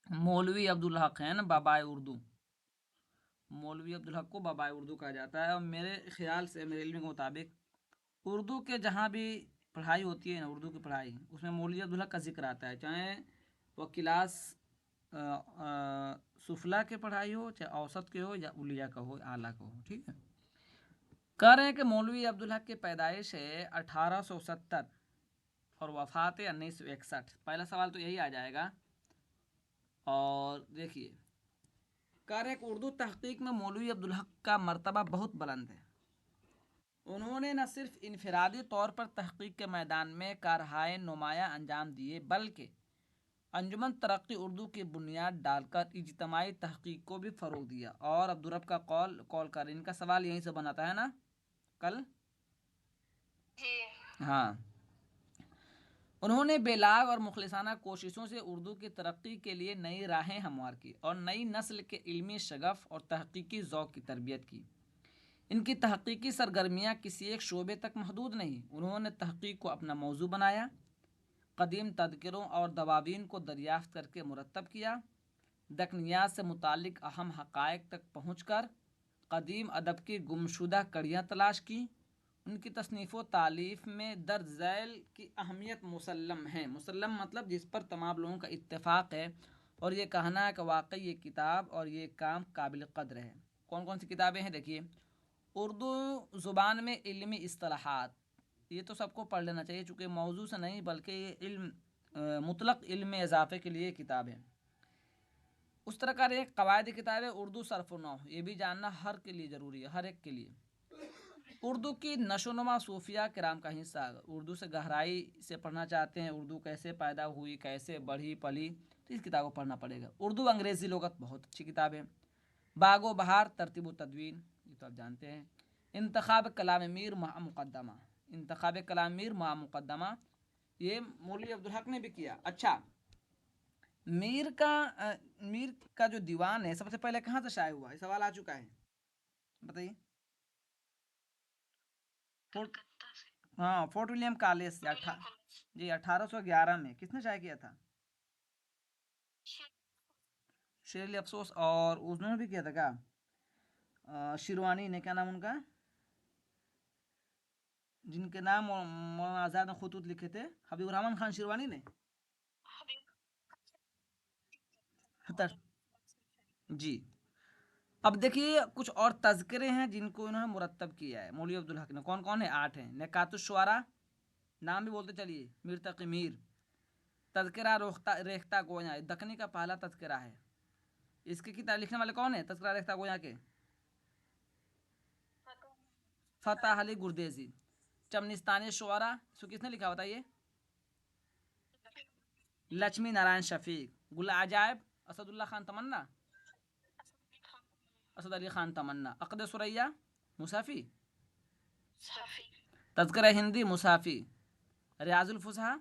मौलवी अब्दुल हक हैं ना बाबाए उर्दू, मौलवी अब्दुल हक को बाबाए उर्दू कहा जाता है। और मेरे ख्याल से, मेरे इल्म के मुताबिक, उर्दू के जहाँ भी पढ़ाई होती है ना, उर्दू की पढ़ाई, उसमें मौलवी अब्दुल हक का जिक्र आता है, चाहे वह क्लास सुफला के पढ़ाई हो, चाहे औसत के हो, या उलिया का हो, आला का हो। ठीक है। कह रहे हैं कि मौलवी अब्दुल हक की पैदाइश है 1870 और वफ़ात है 1961। पहला सवाल तो यही आ जाएगा। और देखिए, कह रहे हैं कि उर्दू तहकीक में मौलवी अब्दुल हक का मर्तबा बहुत बुलंद है। उन्होंने न सिर्फ इनफरादी तौर पर तहकीक के मैदान में कारहाय नुमाया अंजाम दिए, बल्कि अंजुमन तरक्की उर्दू की बुनियाद डालकर इज्तमाही तहकीक को भी फ़रोग दिया। और अब्दुल रब का कॉल कर, इनका सवाल यहीं से बनाता है ना कल। जी। हाँ, उन्होंने बेलाग और मुखलिसाना कोशिशों से उर्दू की तरक्की के लिए नई राहें हमवार की और नई नस्ल के इल्मी शगफ और तहकीकी ज़ौक़ की तरबियत की। इनकी तहकीकी सरगर्मियाँ किसी एक शोबे तक महदूद नहीं, उन्होंने तहकीक को अपना मौजू बनाया, कदीम तदकिरों और दवावीन को दरियाफ्त करके मुरतब किया, दकनियात से मुतालिक अहम हक़ाइक़ तक पहुँच कर कदीम अदब की गुमशुदा कड़ियाँ तलाश की। उनकी तसनीफ़ व तालीफ़ में दर्ज झैल की अहमियत मुसल्लम है। मुसल्लम मतलब जिस पर तमाम लोगों का इत्तेफाक है, और ये कहना है कि वाकई ये किताब और ये काम काबिल कद्र है। कौन कौन सी किताबें हैं देखिए। उर्दू ज़ुबान में इल्मी इस्तिलाहात, ये तो सबको पढ़ लेना चाहिए, चूँकि मौजू से नहीं बल्कि ये इल्म मुतलक इल्म में इजाफ़े के लिए किताब है। उस तरह का एक कवायद किताब है उर्दू सरफ़ नौ, ये भी जानना हर के लिए ज़रूरी है, हर एक के लिए। उर्दू की नशोनुमा सूफिया किराम का हिस्सा। उर्दू से गहराई से पढ़ना चाहते हैं, उर्दू कैसे पैदा हुई, कैसे बढ़ी पली, तो इस किताब को पढ़ना पड़ेगा। उर्दू अंग्रेज़ी लुगत बहुत अच्छी किताब है। बागो बहार तरतीब तदवीन, ये तो आप जानते हैं। इंतखाब कलाम मीर मा मुक़द्दमा, इंतखाब कलाम मीर मा मुक़द्दमा, ये मौलवी अब्दुल हक ने भी किया। अच्छा, मीर का जो दीवान है सबसे पहले कहाँ से शाये हुआ, ये सवाल आ चुका है, बताइए। फोर्ट कलकत्ता से। हाँ, फोर्ट विलियम कॉलेज से विलियम कॉलेज। जी 1811 में किसने शाये किया था? शेर अली अफसोस। और उन्होंने भी किया था क्या, शिरवानी ने, क्या नाम उनका, जिनके नाम मौलाना आज़ाद ने खुतूत लिखे थे, हबीब रहमान खान शिरवानी ने। हबीब। तर, जी। अब देखिए कुछ और तज़किरे हैं जिनको इन्होंने मुरतब किया है मौलवी अब्दुल हक ने। कौन कौन है? 8 हैं। नकातुश्शुअरा, नाम भी बोलते चलिए, मीर तकी मीर। तज़किरा रोख्ता रेख्ता गोया, दक्कनी का पहला तज़किरा है। इसके किताब लिखने वाले कौन है तज़किरा रेख्ता गोया के? फ़तह अली गुरदेज़ी। चमनिस्तानी शुअरा, इसको किसने लिखा बताइए? लक्ष्मी नारायण शफ़ीक। गुल अजायब, असदुल्ला खान तमन्ना, असद अली खान तमन्ना। अक़द सुरैया, मुसाफ़ी। सफी। तज़किरा हिंदी, मुसाफ़ी। रियाजुल फुसहा,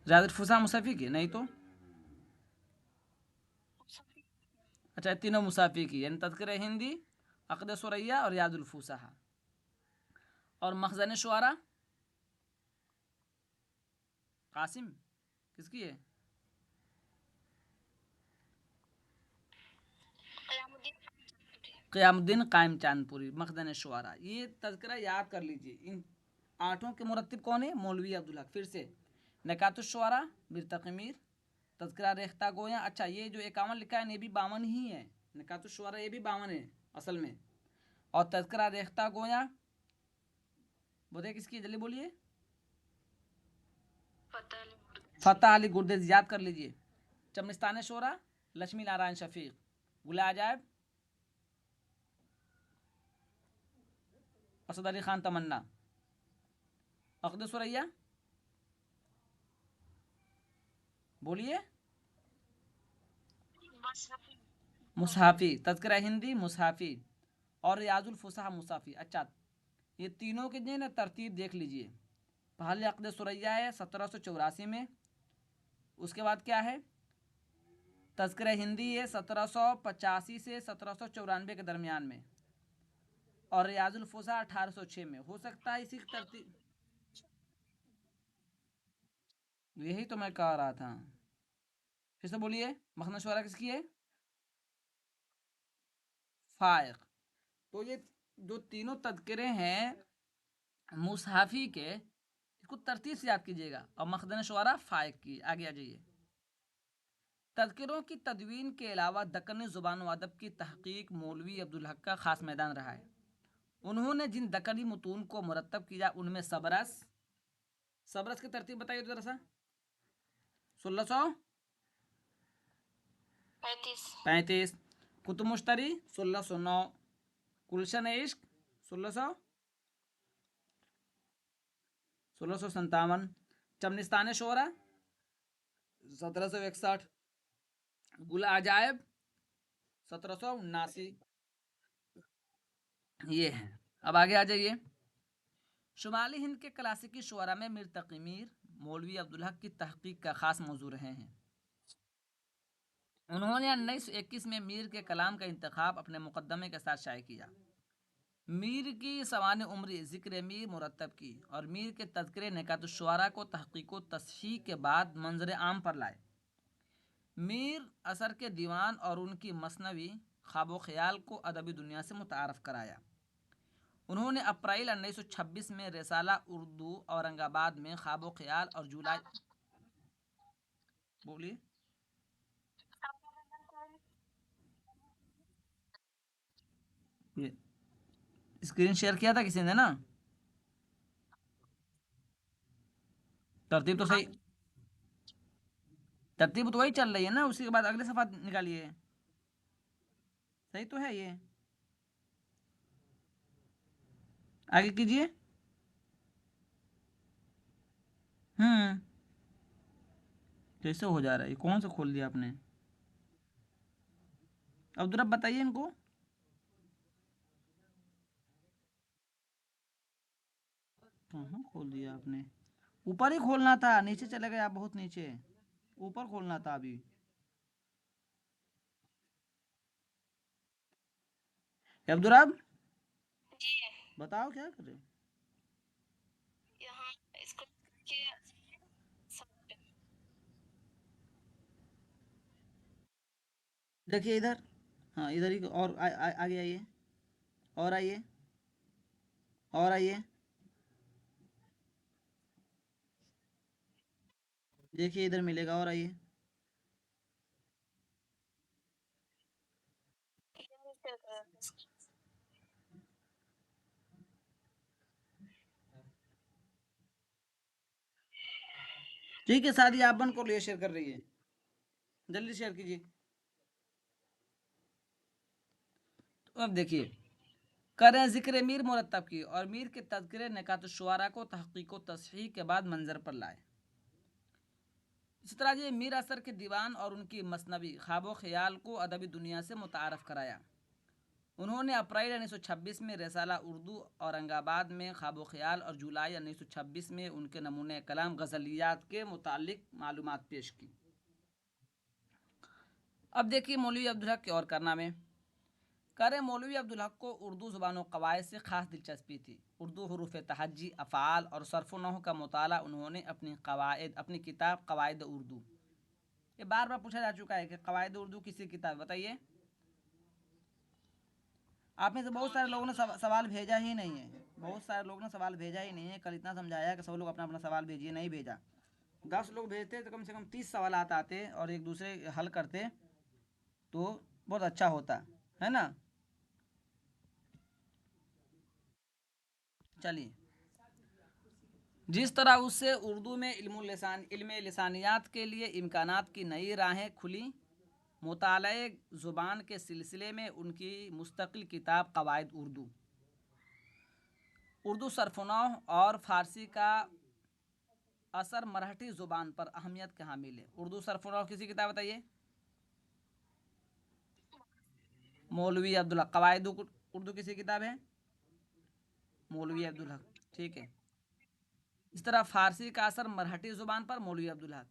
रियाजुल फुसहा मुसाफ़ी की नहीं तो, सफी। अच्छा तीनों मुसाफ़ी की, यानी तज़किरा हिंदी, अक़द सुरैया और रियाजुल फुसहा। और मखज़न शुअरा कासिम, किसकी है? क़यामुद्दीन कायम चांदपुरी। मखज़न शुअरा, ये तज़किरा याद कर लीजिए। इन 8 के मुरत्तिब कौन है? मौलवी अब्दुल हक। फिर से, नकातुश्शुअरा मीर तक़ी मीर, तज़किरा रेख्ता गोया। अच्छा, ये जो 51 लिखा है ये भी 52 ही है। नकातुश्शुअरा ये भी 52 है असल में। और तज़किरा रेख्ता गोया बोले किसकी है? जल्दी बोलिए। फ़तह अली गुरदेज़ी, याद कर लीजिए। चमनिस्तान शोरा लक्ष्मी नारायण शफ़ीक। गुल अजायब असद अली खान तमन्ना। अक़द सुरैया बोलिए। मुसाफ़ी, तज़किरा हिंदी मुसाफ़ी, और रियाजुल फुसहा मुसाफ़ी। अच्छा, ये तीनों के जो है ना तरतीब देख लीजिए। पहले अक़द सुरैया है 1784 में, उसके बाद क्या है? तज़किरा हिंदी है 1785 से 1794 के दरमियान में, और रियाजुल फुसहा 1806 में। हो सकता है इसी तरतीब, यही तो मैं कह रहा था। फिर से बोलिए, मखना शुरा किसकी है? फाइक। तो ये जो तीनों तذکرے हैं मुसहाफी के, इसको तरतीब से याद कीजिएगा। और मखदन शुरा फाइक की। आगे आ जाइए। तذکروں की तदवीन के अलावा दक्कनी ज़ुबान व अदब की तहकीक मौलवी अब्दुल हक का ख़ास मैदान रहा है। उन्होंने जिन दक्कनी मुतून को मुरतब किया उनमें सबरस, सबरस की तरतीब बताइए तो ज़रा सा। 1635, 35 कुतुब मुश्तरी 1609, गुलशन इश्क 1657, चमनिस्तान शोरा 1761, गुल अजायब 1779। ये है। अब आगे आ जाइए। शुमाली हिंद के क्लासिकी शुअरा में मीर तकी मीर मौलवी अब्दुल हक की तहकीक का ख़ास मौजू रहे हैं। उन्होंने 1921 में मीर के कलाम का इंतखाब अपने मुकदमे के साथ शाये किया। मीर की सवान उम्री ज़िक्र मीर मुरतब की और मीर के तज़किरे निकातुश्शुअरा को तहकीक व तस्हीह के बाद मंजर आम पर लाए। मीर असर के दीवान और उनकी मसनवी ख्वाब ख्याल को अदबी दुनिया से मुतारफ़ कराया। उन्होंने अप्रैल 1926 में रिसाला उर्दू औरंगाबाद में ख्वाब ख्याल और जुलाई, बोलिए, ये स्क्रीन शेयर किया था किसी ने ना? तरतीब तो सही, तरतीब तो वही चल रही है ना, उसी के बाद अगले सफ़ा निकालिए। सही तो है ये। आगे कीजिए। कैसे हो जा रहा है? ये कौन सा खोल दिया आपने? अब जरा बताइए इनको। कहाँ खोल दिया आपने? ऊपर ही खोलना था, नीचे चले गए आप, बहुत नीचे। ऊपर खोलना था अभी। अब्दुल, जी बताओ क्या कर रहे हो? यहाँ इसको के देखिए इधर। हाँ इधर ही, और आगे आइए, और आइए, और आइए। देखिए इधर मिलेगा, और आइए। ठीक है, शादी आप बंद कर लिए, शेयर कर रही है, जल्दी शेयर कीजिए। तो अब देखिए, करें ज़िक्र मीर मुरतब की और मीर के तज़किरे निकातुश्शुअरा को तहकीक व तस्हीह के बाद मंजर पर लाए। इस तरह ये मीर असर के दीवान और उनकी मसनवी ख्वाब ख्याल को अदबी दुनिया से मुतारफ़ कराया। उन्होंने अप्रैल 1926 में रिसाला उर्दू औरंगाबाद में ख्वाब ख्याल और जुलाई 1926 में उनके नमूने कलाम गज़लियात के मुतालिक मालूमात पेश की। अब देखिए मौलवी अब्दुल हक के और कारनामे। करे मौलवी अब्दुल हक को उर्दू ज़ुबान कवायद से ख़ास दिलचस्पी थी। उर्दू हरूफ तहज्जी, अफ़ाल और सर्फ़ नहव का मुताला उन्होंने अपनी किताब कवायद उर्दू, ये बार बार पूछा जा चुका है कि कवायद उर्दू किसी किताब, बताइए। आप में से बहुत सारे लोगों ने सवाल भेजा ही नहीं है, बहुत सारे लोगों ने सवाल भेजा ही नहीं है। कल इतना समझाया कि सब लोग अपना अपना सवाल भेजिए, नहीं भेजा। 10 लोग भेजते तो कम से कम 30 सवाल आते और एक दूसरे हल करते तो बहुत अच्छा होता है ना। चलिए, जिस तरह उससे उर्दू में इल्म लिसानियात के लिए इम्कानात की नई राहें खुली, मुताले ज़ुबान के सिलसिले में उनकी मुस्तकिल किताब कवायद उर्दू, उर्दू सरफनौ और फ़ारसी का असर मराठी ज़ुबान पर अहमियत के हामिल है। उर्दू सरफनौ किसी किताब बताइए? मौलवी अब्दुल हक। कवायद उर्दू किसी किताब है? मौलवी अब्दुल हक, ठीक है। इस तरह फ़ारसी का असर मराठी ज़ुबान पर मौलवी अब्दुल हक।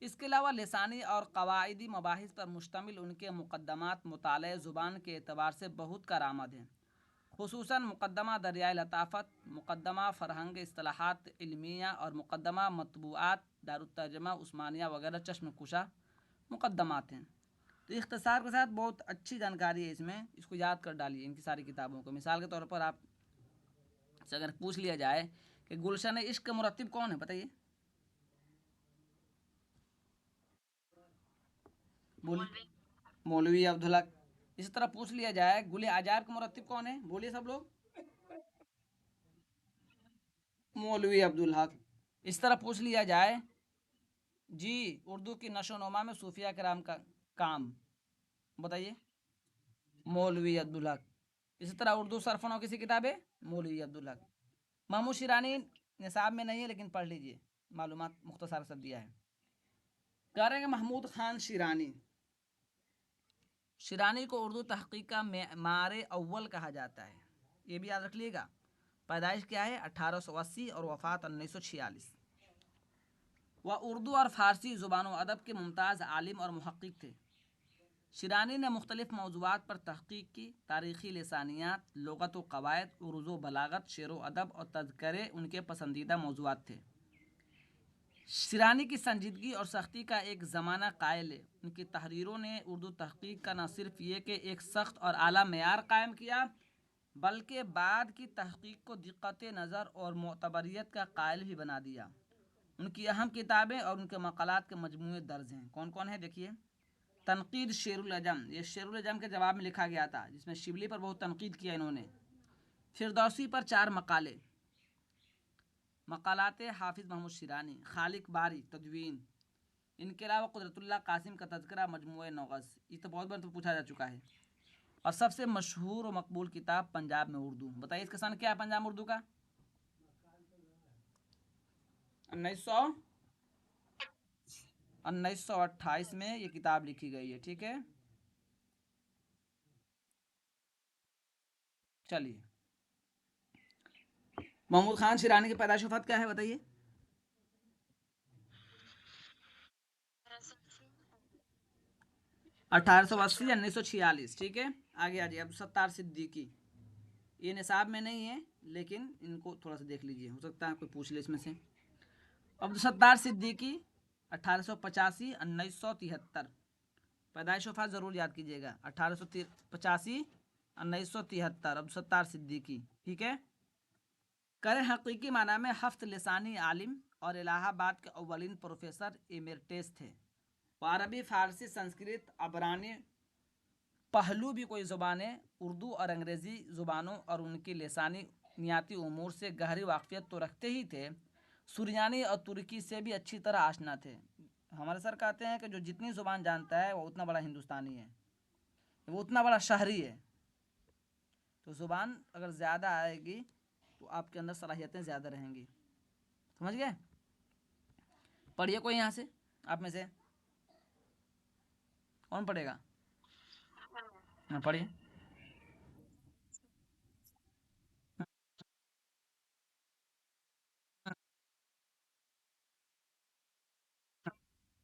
इसके अलावा लिसानी और कवायदी मबाहिस पर मुश्तमिल उनके मुक़द्दमात मुताले ज़ुबान के एतबार से बहुत कारआमद हैं। खुसूसन मुक़द्दमा दरियाए लताफ़त, मुक़द्दमा फ़रहंग इस्तिलाहात इल्मिया और मुक़द्दमा मतबूआत दारुत तर्जमा, उस्मानिया वगैरह चश्म कुशा मुकद्दमात हैं। तो इख्तिसार के साथ बहुत अच्छी जानकारी है इसमें, इसको याद कर डालिए इनकी सारी किताबों को। मिसाल के तौर पर आप से अगर पूछ लिया जाए कि गुलशन इश्क का मुरत्तिब कौन है, बताइए, बोलिए। मौलवी अब्दुल हक। इस तरह पूछ लिया जाए गुल आजाब का मुरत्तिब कौन है, बोलिए सब लोग, मौलवी अब्दुल हक। इस तरह पूछ लिया जाए जी उर्दू की नशो नुमा में सूफिया कराम का काम, बताइए, मौलवी अब्दुल हक। इसी तरह उर्दू सरफनों किसी किताब है, मौलवी अब्दुल हक। महमूद शिरानी निसाब में नहीं है लेकिन पढ़ लीजिए, मालूमात मुख्तसर सब दिया है। कह रहे हैं महमूद खान शिरानी। शिरानी को उर्दू तहकीक का मारे अव्वल कहा जाता है, ये भी याद रख लीजिएगा। पैदाइश क्या है 1880 और वफ़ात 1946। वह उर्दू और फ़ारसी ज़ुबान व अदब के मुमताज़ आलिम और मुहक्किक थे। शिरानी ने मुख्तलिफ़ मौज़ूआत पर तहक़ीक़ की। तारीख़ी लिसानियात, लुग़त व क़वायद, उर्ज़ व बलागत, शेर व अदब और तज़किरे उनके पसंदीदा मौज़ूआत थे। शिरानी की संजीदगी और सख्ती का एक ज़माना कायल है। उनकी तहरीरों ने उर्दू तहक़ीक़ का न सिर्फ ये कि एक सख्त और आला मेयार कायम किया, बल्कि बाद की तहक़ीक़ को दिक्कत नज़र और मोतबरियत का कायल भी बना दिया। उनकी अहम किताबें और उनके मक़ालात के मजमूए दर्ज हैं। कौन कौन है देखिए। तनक़ीद शेरुल अजम, ये शेरुल अजम के जवाब में लिखा गया था, जिसमें शिबली पर बहुत तनक़ीद किया इन्होंने। फिरदौसी पर 4 मकाले। मकालात हाफिज़ महमूद शिरानी, खालिक बारी तदवीन। इनके अलावा कुदरतुल्लाह कासिम का तज़किरा मजमूए नौगस, ये तो बहुत बार तो पूछा जा चुका है। और सबसे मशहूर और मकबूल किताब पंजाब में उर्दू, बताइए इसका सन क्या है पंजाब में उर्दू का, 1928 में ये किताब लिखी गई है, ठीक है। चलिए, महमूद खान शिरानी की पैदाइश वफ़ात क्या है बताइए। 1880 1946, ठीक है। आगे आ जाइए। अब सत्तार सिद्दीकी, ये निसाब में नहीं है लेकिन इनको थोड़ा सा देख लीजिए, हो सकता है कोई पूछ ले इसमें से। अब्दुल सत्तार सिद्दीकी 1885 1973, पैदाइश वफ़ात ज़रूर याद कीजिएगा, 1885 1973, अब्दुल सत्तार सिद्दीकी, ठीक है। करे हकीकी माना में हफ्त लिसानी आलिम और इलाहाबाद के अव्वलीन प्रोफेसर इमेरिटस थे। वो अरबी, फ़ारसी, संस्कृत, अबरानी पहलू भी कोई ज़ुबानें, उर्दू और अंग्रेज़ी ज़ुबानों और उनकी लिसानियाती उमूर से गहरी वाक़फ़ियत तो रखते ही थे, सुरियानी और तुर्की से भी अच्छी तरह आशना थे। हमारे सर कहते हैं कि जो जितनी ज़ुबान जानता है वो उतना बड़ा हिंदुस्तानी है, वो उतना बड़ा शहरी है। तो ज़ुबान अगर ज़्यादा आएगी तो आपके अंदर सलाहियतें ज़्यादा रहेंगी, समझ गए। पढ़िए कोई यहाँ से, आप में से कौन पढ़ेगा, हाँ पढ़िए।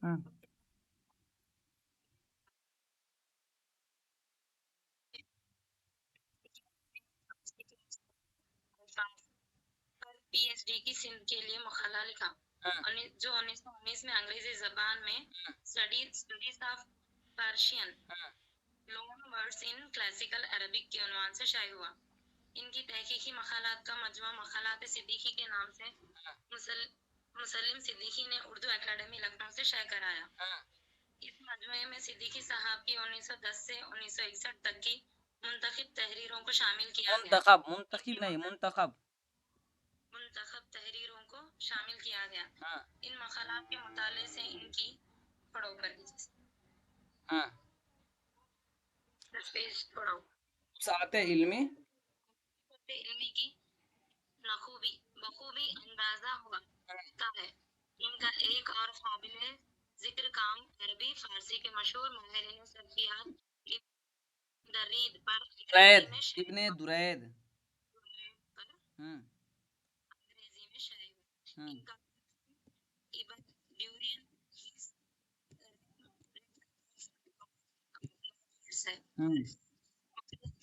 हाँ, पर पीएचडी की सिंध के लिए मकाला लिखा, हाँ, जो 1919 में अंग्रेजी जबान में स्टडीज ऑफ पर्शियन हाँ, loan words in classical Arabic के उन्वान से शाये हुआ। इनकी तहकीकी मकालात का मजमा मकालात सिद्दीकी के नाम से मुसलिम सिद्दीकी ने उर्दू एकेडमी लखनऊ से शाये कराया। हाँ, इस मजमुए में सिद्दीकी साहब की 1910 से 1961 तक की मुंतखब तहरीरों को शामिल किया गया। मुंतखब, मुंतखब नहीं, मुंतखब, मुंतखब तहरीरों को शामिल किया गया। हाँ, इन मकालात के मुताले से इनकी पढ़ो कर लीजिए, हाँ, 10 पेज पढ़ो। सात इल्मी इल्मी की नखूबी बखूबी अंदाजा होता है। इनका एक और काबिल जिक्र काम अरबी फारसी के मशहूर माहिरीन सर्फियात दरीद पर दुरैद, अंग्रेजी में शाये इब्ने दुरैद, पर हम्म, अंग्रेजी में शाये हुआ। हम्म, इनका इब्न ड्यूरियन है। हम्म,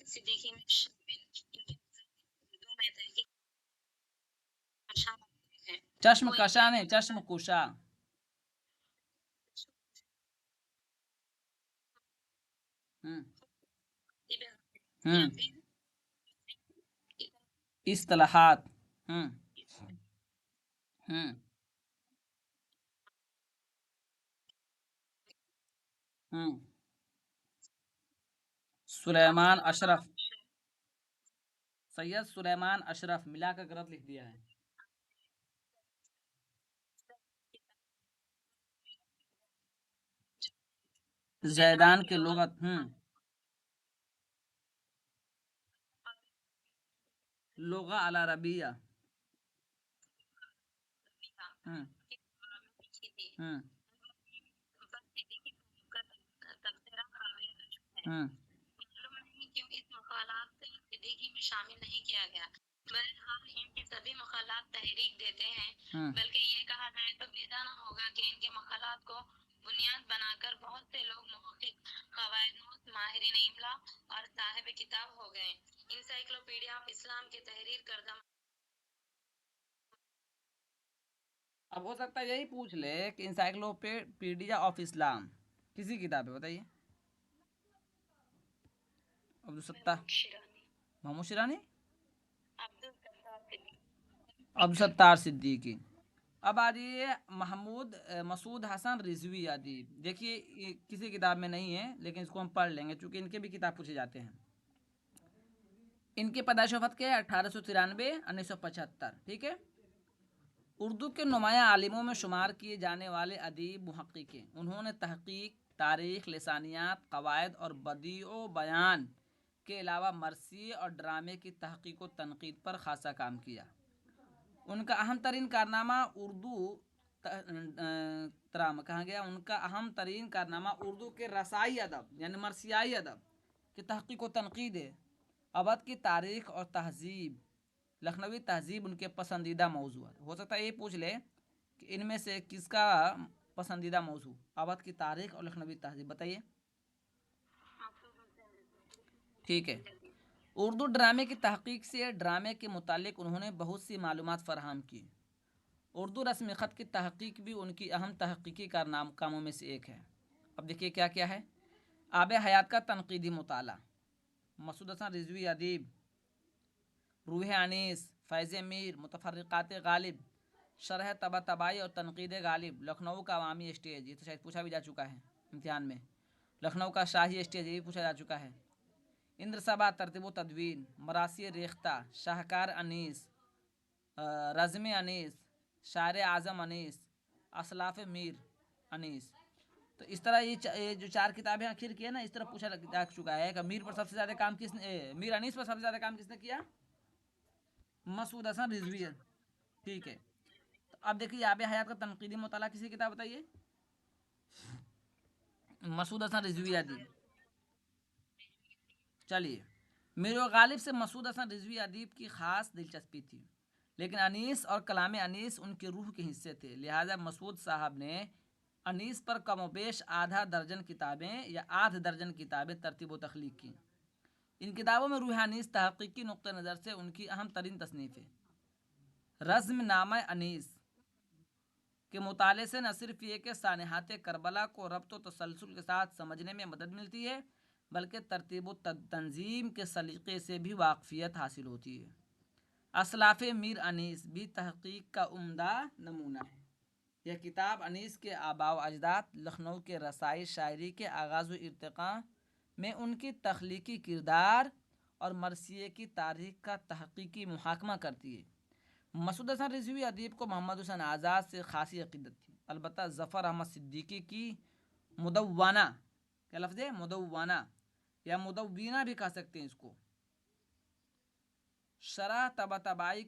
सिद्दीकी में शामिल इनकी उर्दू में तहकीक है। चश्म कोई कशा नहीं, चश्म कुशा, हम्म या हम्म फिर इस्तिलाहात। हम्म हम्म हम्म सुलेमान अशरफ, सैयद सुलेमान अशरफ मिलाकर गलत लिख दिया है। जैदान के लुगत। लुगा अल अरबिया। हम्म हम्म हम्म मालूम नहीं क्यों इस मकालात से सिद्दीकी में शामिल नहीं किया गया। बहरहाल इनके सभी मकालात तहरीक देते हैं, हम्म बल्कि ये कहा जाए तो बेदाना होगा कि इनके मकालात को बुनियाद बनाकर बहुत से लोग मुहक्किक, कवायदनूस, माहिरीन इमला और साहिब किताब हो गए। इंसाइक्लोपीडिया ऑफ इस्लाम के तहरीर करदा। अब हो सकता है यही पूछ ले कि इंसाइक्लोपीडिया ऑफ इस्लाम किसी किताब है, बताइए। अब्दुल सत्तार, शिरानी, महमूद शिरानी, अब्दुल सत्तार सिद्दीकी। अब्दुल सत्तार सिद्दीकी। अब आ जाइए महमूद मसूद हसन रिजवी अदीब। देखिए ये किसी किताब में नहीं है, लेकिन इसको हम पढ़ लेंगे चूंकि इनके भी किताब पूछे जाते हैं। इनकी पैदाइश वफ़ात क्या है? 1893 1975, ठीक है। उर्दू के नुमाया आलिमों में शुमार किए जाने वाले अदीब मुहक्किक हैं। उन्होंने तहकीक, तारीख़, लिसानियात, क़वायद और बदीअ बयान के अलावा मरसिए और ड्रामे की तहकीक व तनकीद पर ख़ासा काम किया। उनका अहम तरीन कारनामा उर्दू त्राम कहा गया, उनका अहम तरीन कारनामा उर्दू के रसाई अदब यानी मरसियाई अदब की तहकीक व तनकीद है। अवध की तारीख़ और तहज़ीब, लखनवी तहज़ीब उनके पसंदीदा मौजू है। हो सकता है ये पूछ ले कि इनमें से किसका पसंदीदा मौजू, अवध की तारीख़ और लखनवी तहज़ीब, बताइए। ठीक है। उर्दू ड्रामे की तहकीक से ड्रामे के मुतालिक उन्होंने बहुत सी मालूमात फ़राहम की। उर्दू रस्म ख़त की तहकीक भी उनकी अहम तहकीकी कामों में से एक है। अब देखिए क्या क्या है। आब हयात का तनकीदी मुताला, मसूद हसन रिजवी अदीब, रूह अनीस, फैज़ मीर, मुतफ़र्रिक़ात गालिब, शरह तबाई और तनकीद गालिब, लखनऊ का अवामी स्टेज, ये तो शायद पूछा भी जा चुका है इम्तिहान में। लखनऊ का शाही स्टेज, ये भी पूछा जा चुका है। इंद्र सबा, तरतीब तदवीन, मरासी रेख्ता, शाहकार अनीस, रज़म अनीस, शायर आज़म अनीस, असलाफ़ मीर अनीस। तो इस तरह ये जो चार किताबें आखिर की है ना, इस तरह पूछा जा चुका है कि मीर पर सबसे ज़्यादा काम किसने, मीर अनीस पर सबसे ज़्यादा काम किसने किया? मसूद हसन रिजवी है, ठीक है। तो अब देखिए आब हयात का तनकीदी मुताला किसी किताब, बताइए। मसूद हसन रिजवी अदीब। चलिए, मीर गालिब से मसूद हसन रिजवी अदीब की ख़ास दिलचस्पी थी, लेकिन अनीस और कलाम अनीस उनके रूह के हिस्से थे। लिहाजा मसूद साहब ने अनीस पर कमोबेश आधा दर्जन किताबें या आध दर्जन किताबें तरतीब व तख्लीक की। इन किताबों में रूह अनीस तहक़ीक़ी नुक़्ते नज़र से उनकी अहम तरीन तसनीफ़ है। रज़्म नामा अनीस के मुताले से न सिर्फ ये कि सानहात करबला को रब्त व तसलसल के साथ समझने में मदद मिलती है, बल्कि तरतीब व तंज़ीम के सलीक़े से भी वाक़फ़ियत हासिल होती है। असलाफ़ मीर अनीस भी तहक़ीक़ का उम्दा नमूना है। यह किताब अनीस के आबा व अजदाद, लखनऊ के रसाई शायरी के आगाज़ व इर्तिक़ा में उनकी तख्लीकी किरदार और मरसिए की तारीख़ का तहक़ीक़ी मुहाकमा करती है। मसूद हसन रिजवी अदीब को मोहम्मद हुसैन आज़ाद से ख़ासी अक़ीदत थी। अलबत्ता ज़फ़र अहमद सिद्दीकी की मुदव्वाना, क्या लफ्ज़ है? मुदव्वाना या मुदव्वीना भी कह सकते हैं इसको, शरह तबाई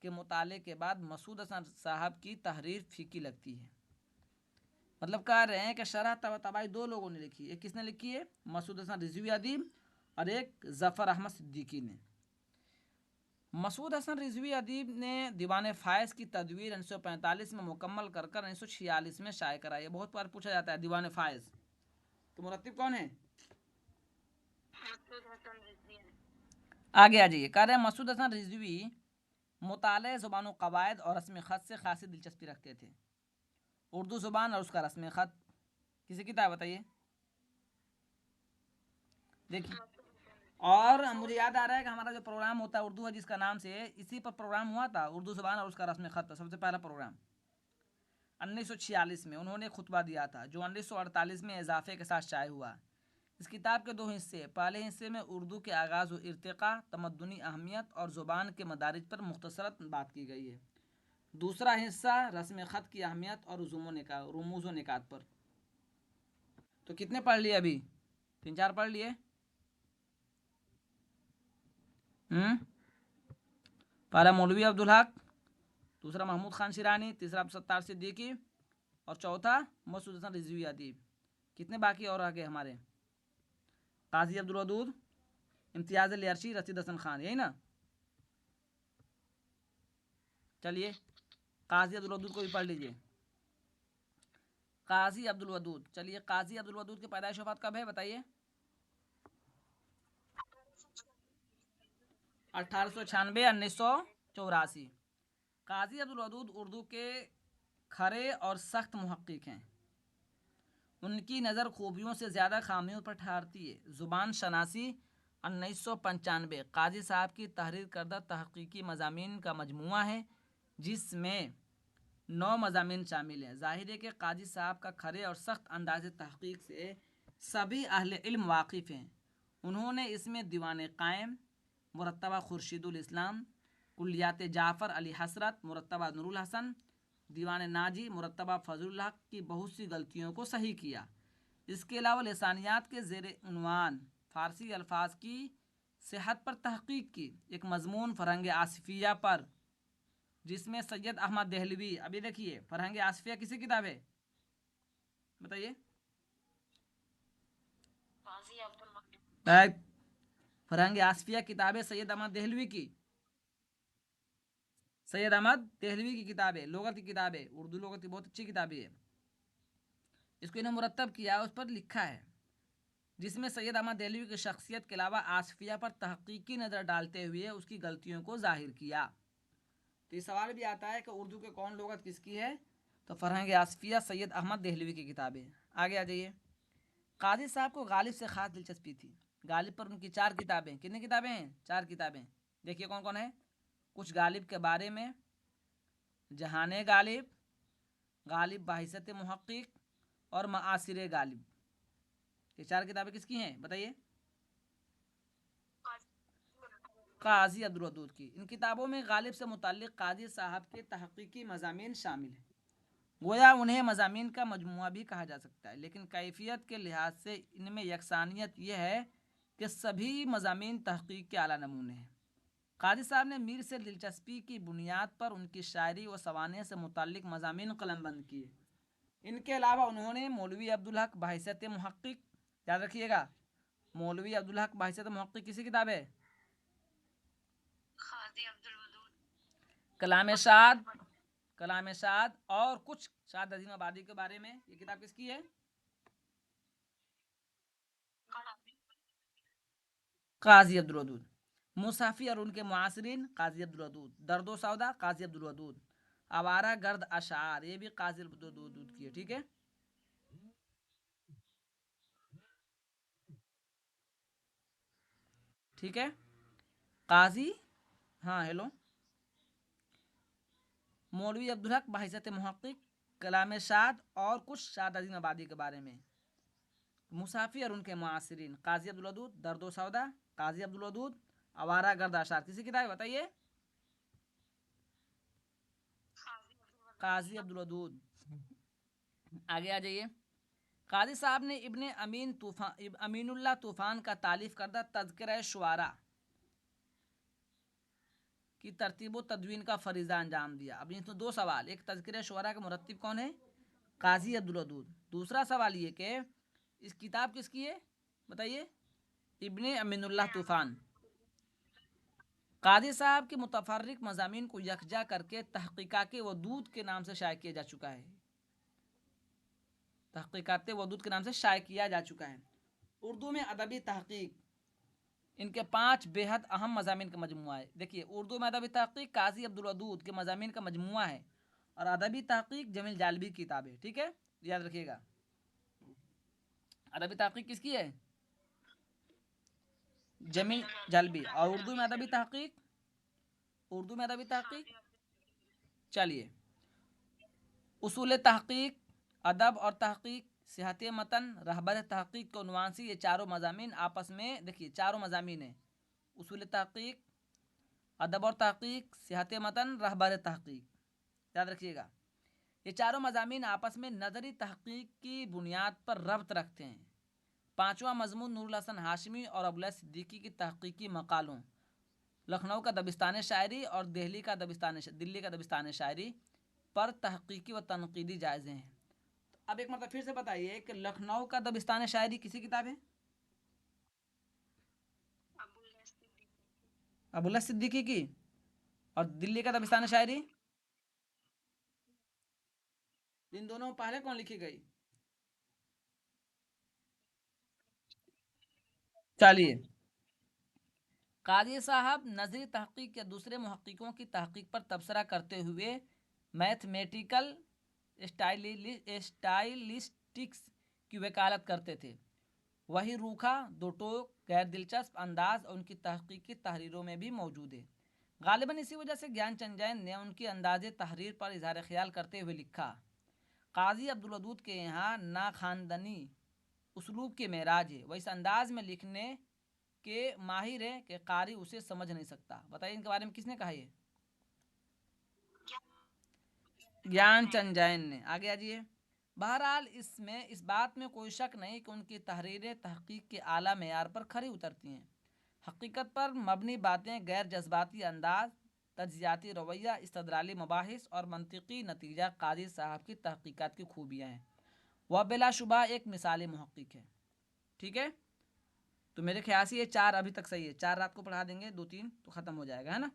के मुताले के बाद मसूद हसन साहब की तहरीर फीकी लगती है। मतलब कह रहे हैं कि शरह तबाई दो लोगों ने लिखी, एक किसने लिखी है? मसूद हसन रिजवी अदीब, और एक ज़फ़र अहमद सिद्दीकी ने। मसूद हसन रिजवी अदीब ने दीवान फ़ायज़ की तदवीर 1945 में मुकम्मल कर 1946 में शाये कराई। बहुत बार पूछा जाता है दीवान फ़ायज़ तो मुरत्तिब कौन है? आगे आ जाइए। कह रहे हैं मसूद हसन रिजवी मुताले ज़ुबान क़वायद और रस्म ख़त से ख़ासी दिलचस्पी रखते थे। उर्दू ज़ुबान और उसका रस्म ख़त किसी किताब, बताइए। देखिए, और मुझे याद आ रहा है कि हमारा जो प्रोग्राम होता है उर्दू है जिसका नाम से, इसी पर प्रोग्राम हुआ था, उर्दू ज़बान और उसका रस्म ख़त पर, सबसे पहला प्रोग्राम 1946 में उन्होंने खुतबा दिया था, जो 1948 में इजाफे के साथ शाये हुआ। इस किताब के दो हिस्से, पहले हिस्से में उर्दू के आगाज़ व इर्तिक़ा, तमद्दुनी अहमियत और ज़ुबान के मदारिज पर मुख्तसरत बात की गई है। दूसरा हिस्सा रस्म ख़त की अहमियत और रुमूज़ व निकात पर। तो कितने पढ़ लिए अभी? 3-4 पढ़ लिए। पहला मौलवी अब्दुल हक, दूसरा महमूद खान शिरानी, तीसरा सत्तार सिद्दीकी और चौथा मसूद हसन रिजवी अदीब। कितने बाकी और आगे हमारे? काजी अब्दुल वदूद, इम्तियाज़ अल अर्शी, रशीद हसन खान, यही ना? चलिए काजी अब्दुल वदूद को भी पढ़ लीजिए। काजी अब्दुल वदूद, चलिए काजी अब्दुल वदूद की पैदाइश वफात कब है बताइए? 1896, 1984। काजी अब्दुल वदूद उर्दू के खरे और सख्त मुहक्किक हैं। उनकी नज़र खूबियों से ज़्यादा खामियों पर ठहरती है। ज़ुबान शनासी 1995 काजी साहब की तहरीर करदा तहक़ीक़ी मज़ामीन का मजमूआ है, जिसमें 9 मज़ामीन शामिल हैं। ज़ाहिर है कि काजी साहब का खरे और सख्त अंदाज़ तहक़ीक़ से सभी अहले इल्म वाकिफ़ हैं। उन्होंने इसमें दीवान क़ायम, मुरत्तबा खुर्शीदुल इस्लाम, कुल्लियात जाफ़र अली हसरत, मुरत्तबा नूरुल हसन, दीवान नाजी, मुरत्तबा फजलुल हक की बहुत सी गलतियों को सही किया। इसके अलावा लिसानियात के ज़ेर उन्वान फ़ारसी अल्फाज की सेहत पर तहक़ीक़ की एक मज़मून फ़रहंग आसिफ़िया पर, जिसमें सैयद अहमद देहलवी, अभी देखिए फ़रहंग आसिफ़िया किसी किताब है बताइए? फ़रहंग आसिफ़िया किताब है सैयद अहमद देहलवी की, सैयद अहमद देहलवी की किताब है, लुग़त की किताब है, उर्दू लुग़त की बहुत अच्छी किताब है। इसको इन्हें मुरत्तब किया, उस पर लिखा है, जिसमें सैयद अहमद देहलवी की शख्सियत के अलावा आसिफ़िया पर तहक़ीक़ी नज़र डालते हुए उसकी गलतियों को ज़ाहिर किया। तो ये सवाल भी आता है कि उर्दू के कौन लुग़त किसकी है, तो फ़रहंग आसिफ़िया सैयद अहमद देहलवी की किताब है। आगे आ जाइए। काजी साहब को गालिब से ख़ास दिलचस्पी थी। गालिब पर उनकी 4 किताबें, कितनी किताबें हैं? 4 किताबें। देखिए कौन कौन है? कुछ गालिब के बारे में, जहाने गालिब, गालिब बाहिसत मुहक्किक और माआसिर गालिब। ये 4 किताबें किसकी हैं बताइए? काजी अब्दुल वदूद की। इन किताबों में गालिब से मुताल्लिक़ काजी साहब के तहक़ीक़ी मज़ामीन शामिल हैं। गोया उन्हें मज़ामीन का मजमुआ भी कहा जा सकता है, लेकिन कैफियत के लिहाज से इनमें यकसानियत यह है कि सभी मज़ामीन तहक़ीक़ के आला नमूने हैं। काजी साहब ने मीर से दिलचस्पी की बुनियाद पर उनकी शायरी व सवाने से मुताल्लिक़ मज़ामीन कलमबंद किए। इनके अलावा उन्होंने मौलवी अब्दुल हक बहैसियत मुहक्किक, याद रखिएगा, मौलवी अब्दुल हक बहैसियत मुहक्किक किसी किताब है? कलाम शाद, कलाम शाद और कुछ शाद अजीम आबादी के बारे में, ये किताब किसकी है? काजी अब्दुल वदूद। मुसाफ़ी और उनके मुआसिरीन काजी अब्दुल वदूद। दर्द व सौदा काजी अब्दुल वदूद। आवारा गर्द अशार, ये भी काजी अब्दुल वदूद की है। ठीक है, ठीक है। काजी, हाँ हेलो, मौलवी अब्दुल हक बहैसियत मुहक्किक, कलाम शाद और कुछ शाद अजीम आबादी के बारे में। मुसाफ़ी और उनके मुआसिरीन काजी अब्दुल वदूद, दर्द व सौदा काजी अब्दुल वदूद, आवारा गर्द अशार किसी किताब है बताइए? काजी अब्दुल वदूद। आगे आ जाइए। काजी साहब ने इब्ने अमीनुल्लाह तूफ़ान का तालीफ़ करदा तज़किरा शुआरा की तरतीब व तदवीन का फ़रीज़ा अंजाम दिया। अब इसमें 2 सवाल, एक तज़किरा शुआरा का मुरत्तिब कौन है? काजी अब्दुल वदूद। दूसरा सवाल ये कि इस किताब किसकी है बताइए? इब्ने अमीनुल्लाह तूफ़ान। काजी साहब के मुतफ़र्रिक़ मज़ामीन को यकजा करके तहक़ीक़ात वदूद के नाम से शाये किया जा चुका है। तहक़ीक़ात वदूद के नाम से शाये किया जा चुका है। उर्दू में अदबी तहक़ीक़, इनके 5 बेहद अहम मज़ामीन का मजमुआ है। देखिए, उर्दू में अदबी तहक़ीक़ काजी अब्दुल वदूद के मज़ामीन का मजमुआ है, और अदबी तहक़ीक़ जमील जालबी की किताब है। ठीक है, याद रखिएगा। अदबी तहक़ीक़ किसकी है? जमीन जलबी। और उर्दू में अदबी तहकीक, उर्दू में अदबी तहकीक, चलिए उसूल तहकीक, अदब और तहकीक, सिहत मतन, रहबर तहकीक के उन्वान से ये चारों मज़ामीन आपस में, देखिए चारों मज़ामीन हैं, उसूल तहकीक, अदब और तहकीक, सिहत मतन, रहबर तहकीक, याद रखिएगा। ये चारों मज़ामीन आपस में नज़री तहकीक की बुनियाद पर रब्त रखते हैं। पाँचवा मजमून नूरुल हसन हाशमी और अबुल सिद्दीकी की तहकीकी मकालों, लखनऊ का दबिस्तान शायरी और दिल्ली का दबिस्तान शायरी पर तहकीकी व तनकीदी जायज़े हैं। अब एक मतलब फिर से बताइए कि लखनऊ का दबिस्तान शायरी किसी किताब है? अबुल सिद्दीकी की। और दिल्ली का दबिस्तान शायरी, इन दोनों में पहले कौन लिखी गई? चलिए, काजी साहब नजरी तहकीक या दूसरे मुहक्किकों की तहकीक पर तबसरा करते हुए मैथमेटिकल स्टाइलिस्टिक्स की वकालत करते थे। वही रूखा, दो टोक, गैर दिलचस्प अंदाज और उनकी तहकीकी तहरीरों में भी मौजूद है। गालिबन इसी वजह से ज्ञान चंद जैन ने उनकी अंदाज़ तहरीर पर इजहार ख्याल करते हुए लिखा, काजी अब्दुल वदूद के यहाँ ना खानदनी उसलूब के मेराज है, वह इस अंदाज में लिखने के माहिर है कि कारी उसे समझ नहीं सकता। बताइए इनके बारे में किसने कहा ये? ज्ञान चंद जैन ने। आगे आ जाइए। बहरहाल इसमें इस बात में कोई शक नहीं कि उनकी तहरीरें तहकीक के आला मेयार पर खरी उतरती हैं। हकीकत पर मबनी बातें, गैर जज्बाती अंदाज, तज्जियाती रवैया, इस्तदलाली मबाहिस और मंतिकी नतीजा काजी साहब की तहकीकात की खूबियाँ हैं। वह बिलाशुबा एक मिसाली मुहक्किक है। ठीक है, तो मेरे ख्याल से ये चार अभी तक सही है। चार रात को पढ़ा देंगे, दो तीन तो ख़त्म हो जाएगा, है ना।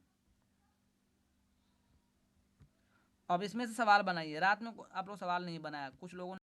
अब इसमें से सवाल बनाइए। रात में आप लोग सवाल नहीं बनाया, कुछ लोगों ने